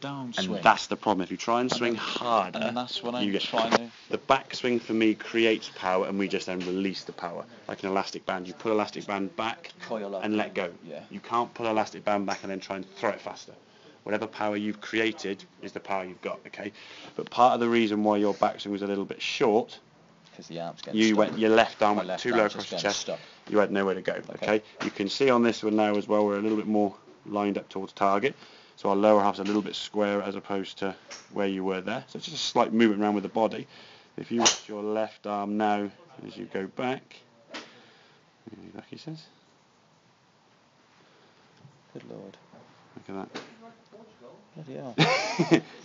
downswing. And that's the problem. If you try and swing harder, and that's what I'm trying to... The backswing for me creates power, and we just then release the power. Like an elastic band. You pull elastic band back and let go. Yeah. You can't pull elastic band back and then try and throw it faster. Whatever power you've created is the power you've got, okay? But part of the reason why your backswing was a little bit short, because the arm's getting stuck. Went your left arm My left too low arm's across just the getting chest. stuck. You had nowhere to go, okay? You can see on this one now as well, we're a little bit more lined up towards target. So our lower half's a little bit square as opposed to where you were there. So it's just a slight movement around with the body. If you watch your left arm now as you go back, back he says. Good Lord. Look at that. Bloody hell.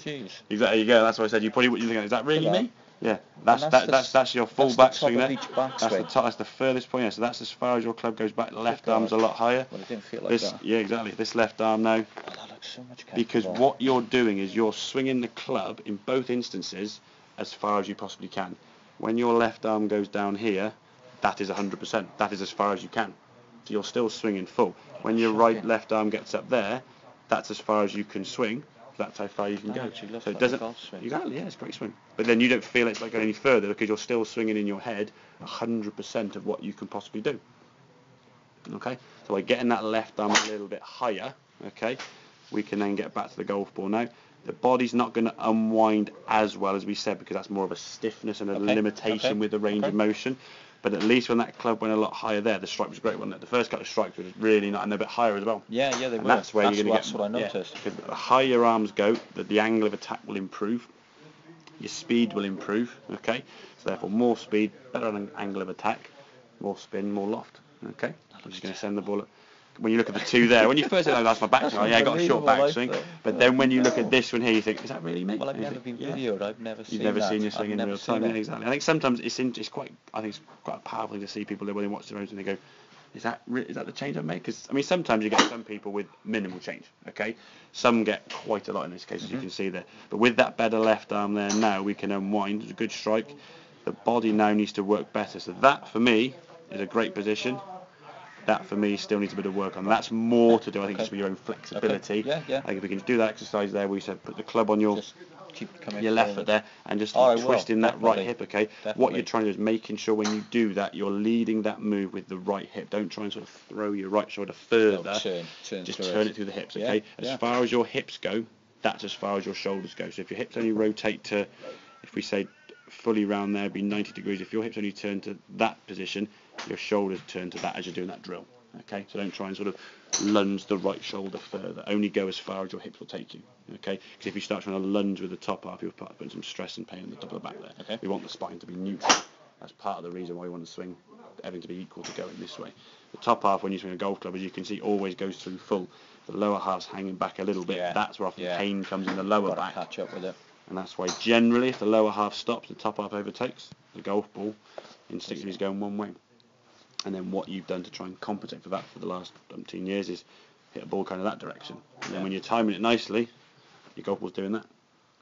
Jeez. Exactly, there you go. That's why I said you probably wouldn't think, is that really me? Yeah, that's your full backswing there. That's the furthest point. Yeah, so that's as far as your club goes back. The left arm's a lot higher. Well, it didn't feel like that. Yeah, exactly. This left arm now. Oh, that looks so much because what you're doing is you're swinging the club in both instances as far as you possibly can. When your left arm goes down here, that is 100%. That is as far as you can. So you're still swinging full. When your left arm gets up there, that's as far as you can swing. That's how far you can go. So it doesn't. Exactly, yeah, it's a great swing. But then you don't feel it's like going any further because you're still swinging in your head 100% of what you can possibly do. Okay. So by getting that left arm a little bit higher, okay, we can then get back to the golf ball now. The body's not going to unwind as well as we said because that's more of a stiffness and a limitation with the range of motion. But at least when that club went a lot higher there, the strike was great, wasn't it? The first couple of strikes were really not, and they're a bit higher as well. Yeah, they were. That's where you're going to get. That's what I noticed. Because the higher your arms go, the angle of attack will improve. Your speed will improve. Okay, so therefore more speed, better angle of attack, more spin, more loft. Okay, I'm just going to send the ball. When you look at the two there, when you first say, "Oh, that's my backswing," yeah, I got a short backswing. But then when you look at this one here, you think, "Is that really me?" Well, I've never been videoed. I've never seen that. You've never seen your swing in real time. Yeah, exactly. I think sometimes it's quite a powerful thing to see people when they watch their own and they go, "Is that the change I've made?" Because I mean, sometimes you get some people with minimal change. Okay, some get quite a lot in this case, as you can see there. But with that better left arm there now, we can unwind. It's a good strike. The body now needs to work better. So that for me is a great position. That for me still needs a bit of work on. That's more to do, I think, just with your own flexibility. Yeah. I think if we can do that exercise there, we said put the club on your left foot there and just twisting that right hip. Okay. What you're trying to do is making sure when you do that, you're leading that move with the right hip. Don't try and sort of throw your right shoulder further. Just turn it through the hips. Okay. As far as your hips go, that's as far as your shoulders go. So if your hips only rotate to, if we say fully round there, be 90 degrees. If your hips only turn to that position, your shoulders turn to that as you're doing that drill. Okay, so don't try and sort of lunge the right shoulder further. Only go as far as your hips will take you. Okay, because if you start trying to lunge with the top half, you'll start putting some stress and pain on the top of the back there. Okay. We want the spine to be neutral. That's part of the reason why we want to swing everything to be equal to going this way. The top half, when you swing a golf club, as you can see, always goes through full. The lower half's hanging back a little bit. That's where often pain comes in the lower back. Catch up with it. And that's why generally, if the lower half stops, the top half overtakes. The golf ball instinctively is going one way. And then what you've done to try and compensate for that for the last 17 years is hit a ball kind of that direction. And then when you're timing it nicely, your golf ball's doing that.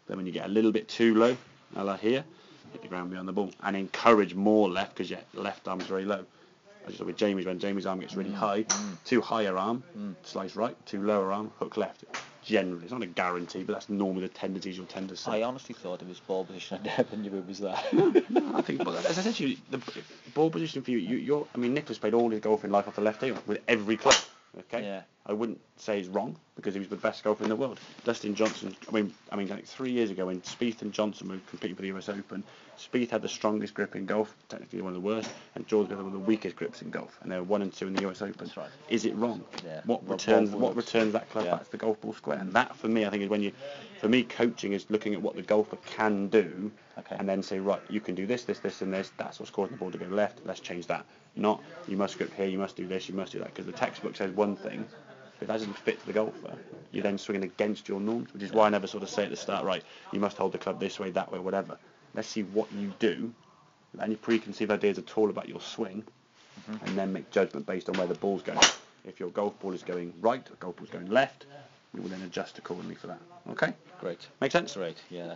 Then when you get a little bit too low, like here, hit the ground behind the ball. And encourage more left because your left arm's very low. I just saw with Jamie's, when Jamie's arm gets really high, too higher arm, slice right, too lower arm, hook left. Generally, it's not a guarantee, but that's normally the tendencies you'll tend to see. I honestly thought it was ball position. I never knew it was that. No, I think, as I said to you, the ball position for you, I mean, Nicholas played all his golf in life off the left heel with every club. Okay. Yeah. I wouldn't say he's wrong because he was the best golfer in the world. Dustin Johnson. I mean, like 3 years ago when Spieth and Johnson were competing for the US Open, Spieth had the strongest grip in golf, technically one of the worst, and George had one of the weakest grips in golf, and they were 1 and 2 in the US Open. That's right. Is it wrong? Yeah. What returns that club back to the golf ball square? And that for me, I think is when for me, coaching is looking at what the golfer can do, and then say, right, you can do this, this, this, and this. That's what's causing the ball to go left. Let's change that. Not you must grip here, you must do this, you must do that, because the textbook says one thing. If that doesn't fit to the golfer, you're then swinging against your norms, which is why I never sort of say at the start, right, you must hold the club this way, that way, whatever. Let's see what you do, and your preconceived ideas at all about your swing, and then make judgment based on where the ball's going. If your golf ball is going right, or golf ball's going left, we will then adjust accordingly for that. Okay? Great. Make sense? Great, yeah.